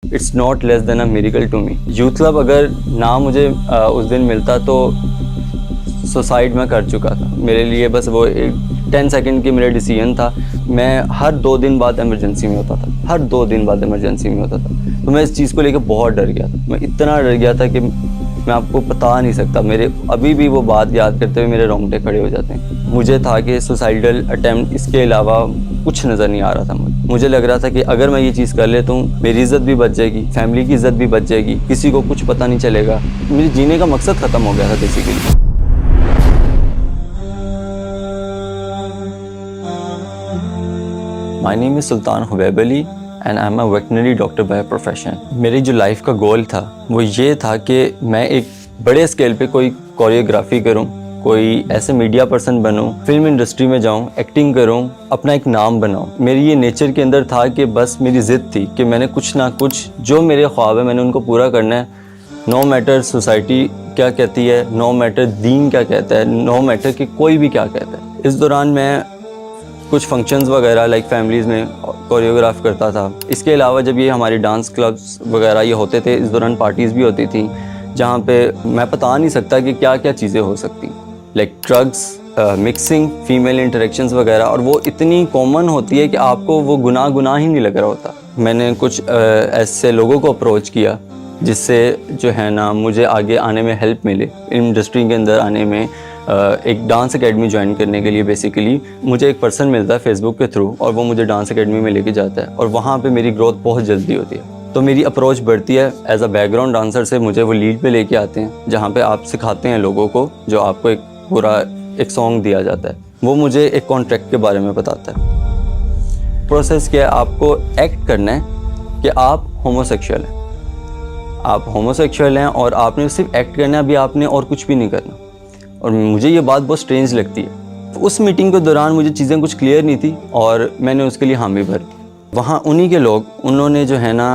It's not less than a miracle to me. Youth club अगर ना मुझे उस दिन मिलता तो सुसाइड मैं कर चुका था। मेरे लिए बस वो एक 10 सेकंड की मेरा डिसीजन था। मैं हर 2 दिन बाद इमरजेंसी में होता था, हर 2 दिन बाद इमरजेंसी में होता था। तो मैं इस चीज़ को लेकर बहुत डर गया था। मैं इतना डर गया था कि मैं आपको बता नहीं सकता। मेरे अभी भी वो बात याद करते हुए मेरे रोंगटे खड़े हो जाते हैं। मुझे था कि सुसाइडल अटैम्प्ट, इसके अलावा कुछ नज़र नहीं आ रहा था। मुझे लग रहा था कि अगर मैं ये चीज़ कर लेता हूँ मेरी इज़्ज़त भी बच जाएगी, फैमिली की इज़्ज़त भी बच जाएगी, किसी को कुछ पता नहीं चलेगा। मेरे जीने का मकसद ख़त्म हो गया था basically. My name is Sultan Hubaib Ali and I am a veterinary doctor by profession. मेरी जो लाइफ का गोल था वो ये था कि मैं एक बड़े स्केल पे कोई कोरियोग्राफी करूं, कोई ऐसे मीडिया पर्सन बनूं, फिल्म इंडस्ट्री में जाऊं, एक्टिंग करूं, अपना एक नाम बनाऊं। मेरी ये नेचर के अंदर था कि बस मेरी ज़िद थी कि मैंने कुछ ना कुछ, जो मेरे ख्वाब है मैंने उनको पूरा करना है। नो मैटर सोसाइटी क्या कहती है, नो मैटर दीन क्या कहता है, नो मैटर कि कोई भी क्या कहता है। इस दौरान मैं कुछ फंक्शंस वगैरह लाइक फैमिलीज़ में कोरियोग्राफ करता था। इसके अलावा जब ये हमारे डांस क्लब्स वगैरह ये होते थे, इस दौरान पार्टीज़ भी होती थी जहाँ पे मैं बता नहीं सकता कि क्या क्या चीज़ें हो सकती, like drugs, mixing, female interactions वगैरह। और वो इतनी कॉमन होती है कि आपको वो गुनाह ही नहीं लग रहा होता। मैंने कुछ ऐसे लोगों को अप्रोच किया जिससे जो है ना मुझे आगे आने में हेल्प मिले, इंडस्ट्री के अंदर आने में। एक डांस एकेडमी ज्वाइन करने के लिए बेसिकली मुझे एक पर्सन मिलता है फेसबुक के थ्रू और वो मुझे डांस एकेडमी में लेके जाता है और वहाँ पे मेरी ग्रोथ बहुत जल्दी होती है। तो मेरी अप्रोच बढ़ती है। एज अ बैकग्राउंड डांसर से मुझे वो लीड पे लेके आते हैं जहाँ पे आप सिखाते हैं लोगों को, जो आपको एक पूरा एक सॉन्ग दिया जाता है। वो मुझे एक कॉन्ट्रैक्ट के बारे में बताता है। प्रोसेस क्या है, आपको एक्ट करना है कि आप होमोसेक्सुअल हैं, आप होमोसेक्सुअल हैं और आपने सिर्फ एक्ट करना है, अभी आपने और कुछ भी नहीं करना। और मुझे ये बात बहुत स्ट्रेंज लगती है। तो उस मीटिंग के दौरान मुझे चीज़ें कुछ क्लियर नहीं थी और मैंने उसके लिए हामी भर दी। वहाँ उन्हीं के लोग, उन्होंने जो है ना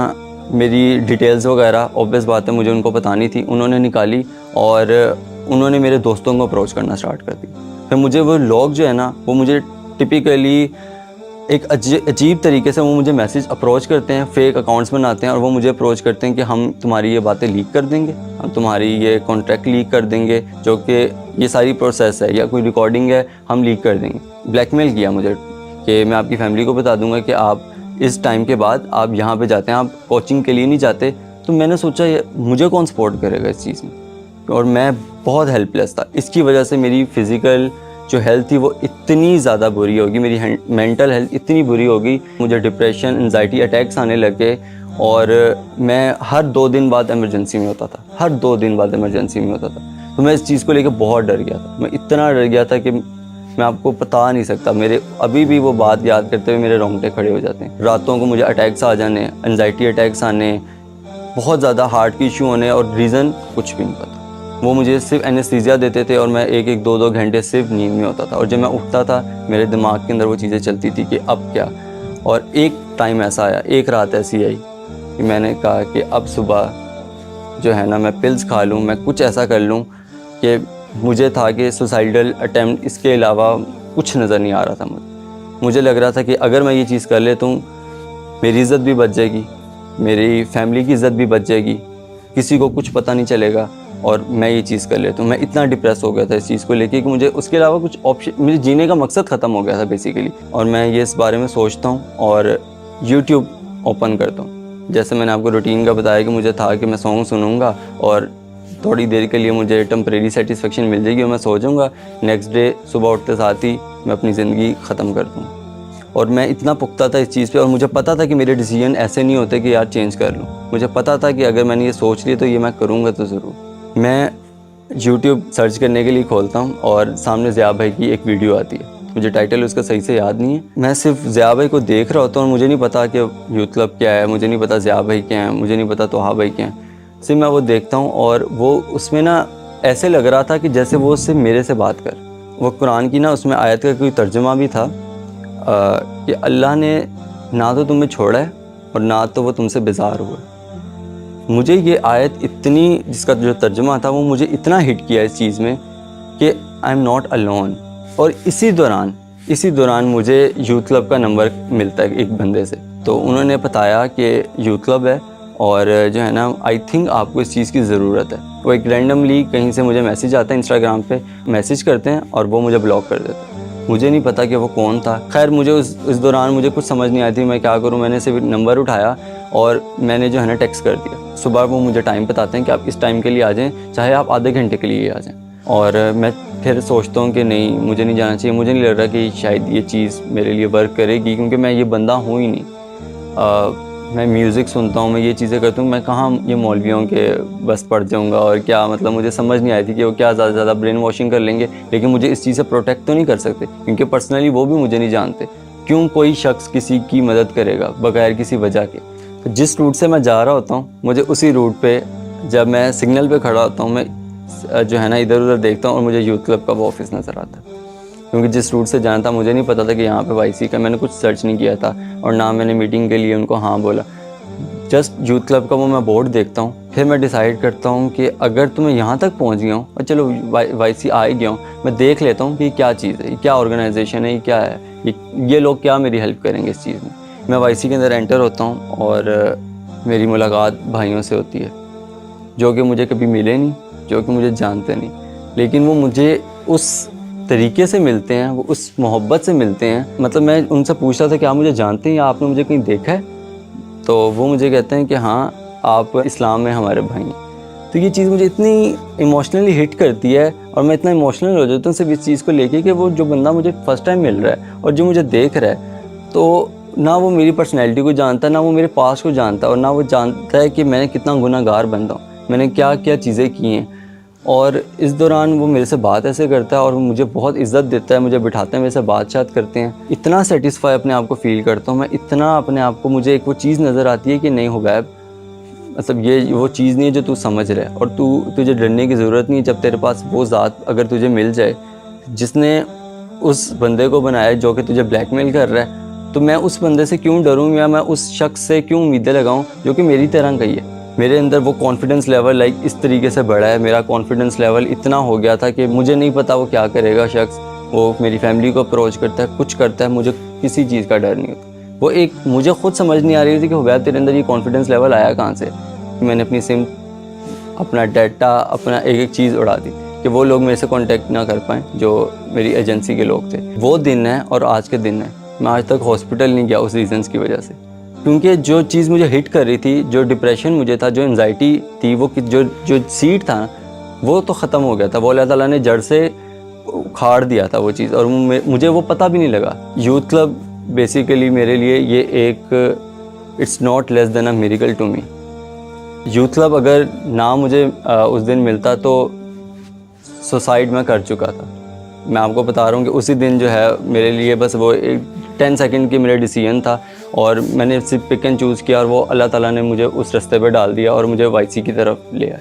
मेरी डिटेल्स वगैरह, ऑब्वियस बात है मुझे उनको बतानी थी, उन्होंने निकाली और उन्होंने मेरे दोस्तों को अप्रोच करना स्टार्ट कर दी। फिर मुझे वो लोग जो है ना वो मुझे टिपिकली एक अजीब तरीके से वो मुझे मैसेज अप्रोच करते हैं, फेक अकाउंट्स बनाते हैं और वो मुझे अप्रोच करते हैं कि हम तुम्हारी ये बातें लीक कर देंगे, हम तुम्हारी ये कॉन्ट्रैक्ट लीक कर देंगे, जो कि ये सारी प्रोसेस है या कोई रिकॉर्डिंग है हम लीक कर देंगे। ब्लैकमेल किया मुझे कि मैं आपकी फैमिली को बता दूंगा कि आप इस टाइम के बाद आप यहाँ पे जाते हैं, आप कोचिंग के लिए नहीं जाते। तो मैंने सोचा मुझे कौन सपोर्ट करेगा इस चीज़ में, और मैं बहुत हेल्पलेस था। इसकी वजह से मेरी फ़िज़िकल जो हेल्थ थी वो इतनी ज़्यादा बुरी होगी, मेरी मेंटल हेल्थ इतनी बुरी होगी, मुझे डिप्रेशन, एंजाइटी अटैक्स आने लगे और मैं हर 2 दिन बाद इमरजेंसी में होता था, हर 2 दिन बाद इमरजेंसी में होता था। तो मैं इस चीज़ को लेकर बहुत डर गया था। मैं इतना डर गया था कि मैं आपको बता नहीं सकता। मेरे अभी भी वो बात याद करते हुए मेरे रोंगटे खड़े हो जाते हैं। रातों को मुझे अटैक्स आ जाने, एंजाइटी अटैक्स आने, बहुत ज़्यादा हार्ट की इशू होने और रीज़न कुछ भी नहीं पता। वो मुझे सिर्फ एनेस्थीसिया देते थे और मैं 1-1, 2-2 घंटे सिर्फ नींद में होता था। और जब मैं उठता था मेरे दिमाग के अंदर वो चीज़ें चलती थी कि अब क्या। और एक टाइम ऐसा आया, एक रात ऐसी आई कि मैंने कहा कि अब सुबह जो है ना मैं पिल्स खा लूँ, मैं कुछ ऐसा कर लूँ कि मुझे था कि सुसाइडल अटैम्प्ट, इसके अलावा कुछ नज़र नहीं आ रहा था। मुझे लग रहा था कि अगर मैं ये चीज़ कर लेता हूँ मेरी इज़्ज़त भी बच जाएगी, मेरी फैमिली की इज़्ज़त भी बच जाएगी, किसी को कुछ पता नहीं चलेगा और मैं ये चीज़ कर लेता हूँ। मैं इतना डिप्रेस हो गया था इस चीज़ को लेके कि मुझे उसके अलावा कुछ ऑप्शन, मेरे जीने का मकसद ख़त्म हो गया था बेसिकली। और मैं ये इस बारे में सोचता हूँ और यूट्यूब ओपन करता हूँ। जैसे मैंने आपको रूटीन का बताया कि मुझे था कि मैं सॉन्ग सुनूंगा और थोड़ी देर के लिए मुझे टेम्परेरी सेटिस्फेक्शन मिल जाएगी और मैं सो जाऊँगा। नेक्स्ट डे सुबह उठते साथ ही मैं अपनी ज़िंदगी ख़त्म कर दूँ। और मैं इतना पुख्ता था इस चीज़ पे और मुझे पता था कि मेरे डिसीजन ऐसे नहीं होते कि यार चेंज कर लूँ। मुझे पता था कि अगर मैंने ये सोच लिया तो ये मैं करूँगा तो ज़रूर। मैं YouTube सर्च करने के लिए खोलता हूँ और सामने ज़िया भाई की एक वीडियो आती है। मुझे टाइटल उसका सही से याद नहीं है। मैं सिर्फ ज़िया भाई को देख रहा होता हूँ और मुझे नहीं पता कि यूथ क्लब क्या है, मुझे नहीं पता ज़िया भाई क्या है, मुझे नहीं पता तोहा भाई क्या है। सिर्फ मैं वो देखता हूँ और वो उसमें ना ऐसे लग रहा था कि जैसे वो सिर्फ मेरे से बात कर। वो कुरान की ना उसमें आयत का कोई तर्जुमा भी था कि अल्लाह ने ना तो तुम्हें छोड़ा है और ना तो वो तुमसे बेजार हुआ। मुझे ये आयत इतनी, जिसका जो तर्जुमा था वो मुझे इतना हिट किया इस चीज़ में कि आई एम नॉट अलोन। और इसी दौरान मुझे यूथ क्लब का नंबर मिलता है एक बंदे से। तो उन्होंने बताया कि यूथ क्लब है और जो है ना आई थिंक आपको इस चीज़ की ज़रूरत है। वो एक रैंडमली कहीं से मुझे मैसेज आता है, इंस्टाग्राम पे मैसेज करते हैं और वो मुझे ब्लॉक कर देते हैं। मुझे नहीं पता कि वो कौन था। खैर मुझे उस दौरान मुझे कुछ समझ नहीं आई थी मैं क्या करूँ। मैंने सिर्फ नंबर उठाया और मैंने जो है ना टेक्स्ट कर दिया। सुबह वो मुझे टाइम बताते हैं कि आप इस टाइम के लिए आ जाएँ, चाहे आप आधे घंटे के लिए आ जाएँ। और मैं फिर सोचता हूँ कि नहीं, मुझे नहीं जाना चाहिए। मुझे नहीं लग रहा कि शायद ये चीज़ मेरे लिए वर्क करेगी, क्योंकि मैं ये बंदा हूँ ही नहीं। मैं म्यूज़िक सुनता हूँ, मैं ये चीज़ें करता हूँ, मैं कहाँ ये मौलवियों के बस पड़ जाऊँगा। और क्या मतलब मुझे समझ नहीं आई थी कि वो क्या ज़्यादा से ज़्यादा ब्रेन वॉशिंग कर लेंगे, लेकिन मुझे इस चीज़ से प्रोटेक्ट तो नहीं कर सकते, क्योंकि पर्सनली वो भी मुझे नहीं जानते। क्यों कोई शख्स किसी की मदद करेगा बगैर किसी वजह के। तो जिस रूट से मैं जा रहा होता हूँ, मुझे उसी रूट पर जब मैं सिग्नल पर खड़ा होता हूँ, मैं जो है ना इधर उधर देखता हूँ और मुझे यूथ क्लब का वो ऑफिस नज़र आता है। क्योंकि जिस रूट से जाना था मुझे नहीं पता था कि यहाँ पे वाईसी का, मैंने कुछ सर्च नहीं किया था और ना मैंने मीटिंग के लिए उनको हाँ बोला। जस्ट यूथ क्लब का वो मैं बोर्ड देखता हूँ, फिर मैं डिसाइड करता हूँ कि अगर तो मैं यहाँ तक पहुँच गया हूँ और चलो वाईसी आ ही गया हूँ, मैं देख लेता हूँ कि क्या चीज़ है, ये क्या ऑर्गेनाइजेशन है, ये क्या है, ये लोग क्या मेरी हेल्प करेंगे इस चीज़ में। मैं वाईसी के अंदर एंटर होता हूँ और मेरी मुलाकात भाइयों से होती है जो कि मुझे कभी मिले नहीं, जो कि मुझे जानते नहीं, लेकिन वो मुझे उस तरीके से मिलते हैं, वो उस मोहब्बत से मिलते हैं। मतलब मैं उनसे पूछता था कि आप मुझे जानते हैं या आपने मुझे कहीं देखा है, तो वो मुझे कहते हैं कि हाँ आप इस्लाम में हमारे भाई हैं। तो ये चीज़ मुझे इतनी इमोशनली हिट करती है और मैं इतना इमोशनल हो जाता हूँ सिर्फ इस चीज़ को लेके कि वो जो बंदा मुझे फ़र्स्ट टाइम मिल रहा है और जो मुझे देख रहा है, तो ना वो मेरी पर्सनैलिटी को जानता है, ना वो मेरे पास को जानता है, और ना वो जानता है कि मैंने कितना गुनहगार बंदा हूँ, मैंने क्या क्या चीज़ें की हैं। और इस दौरान वो मेरे से बात ऐसे करता है और वो मुझे बहुत इज़्ज़त देता है, मुझे बिठाते हैं, मेरे से बात करते हैं। इतना सेटिस्फाई अपने आप को फ़ील करता हूँ मैं, इतना अपने आप को, मुझे एक वो चीज़ नज़र आती है कि नहीं हुबैब, मतलब ये वो चीज़ नहीं है जो तू समझ रहा है, और तुझे डरने की ज़रूरत नहीं है। जब तेरे पास वो ज़ात अगर तुझे मिल जाए जिसने उस बंदे को बनाया जो कि तुझे ब्लैकमेल कर रहा है, तो मैं उस बंदे से क्यों डरूँ, या मैं उस शख्स से क्यों उम्मीदें लगाऊँ जो कि मेरी तरह का ही है। मेरे अंदर वो कॉन्फिडेंस लेवल इस तरीके से बढ़ा है, मेरा कॉन्फिडेंस लेवल इतना हो गया था कि मुझे नहीं पता वो क्या करेगा शख्स, वो मेरी फैमिली को अप्रोच करता है, कुछ करता है, मुझे किसी चीज़ का डर नहीं होता। वो एक मुझे खुद समझ नहीं आ रही थी कि हुबैब तेरे अंदर ये कॉन्फिडेंस लेवल आया कहाँ से, कि मैंने अपनी सिम, अपना डाटा, अपना एक चीज़ उड़ा दी कि वो लोग मेरे से कॉन्टेक्ट ना कर पाएँ जो मेरी एजेंसी के लोग थे। वो दिन है और आज के दिन है, मैं आज तक हॉस्पिटल नहीं गया उस रीज़न्स की वजह से, क्योंकि जो चीज़ मुझे हिट कर रही थी, जो डिप्रेशन मुझे था, जो एंजाइटी थी, वो जो सीड था वो तो ख़त्म हो गया था। वो अल्लाह ताला ने जड़ से उखाड़ दिया था वो चीज़, और मुझे वो पता भी नहीं लगा। यूथ क्लब बेसिकली मेरे लिए ये एक it's not less than a miracle to me. Youth club अगर ना मुझे उस दिन मिलता तो सुसाइड मैं कर चुका था। मैं आपको बता रहा हूँ कि उसी दिन जो है मेरे लिए बस वो एक 10 सेकंड की मेरा डिसीजन था, और मैंने सिर्फ पिक एंड चूज़ किया और वो अल्लाह ताला ने मुझे उस रास्ते पे डाल दिया और मुझे वाईसी की तरफ ले आया।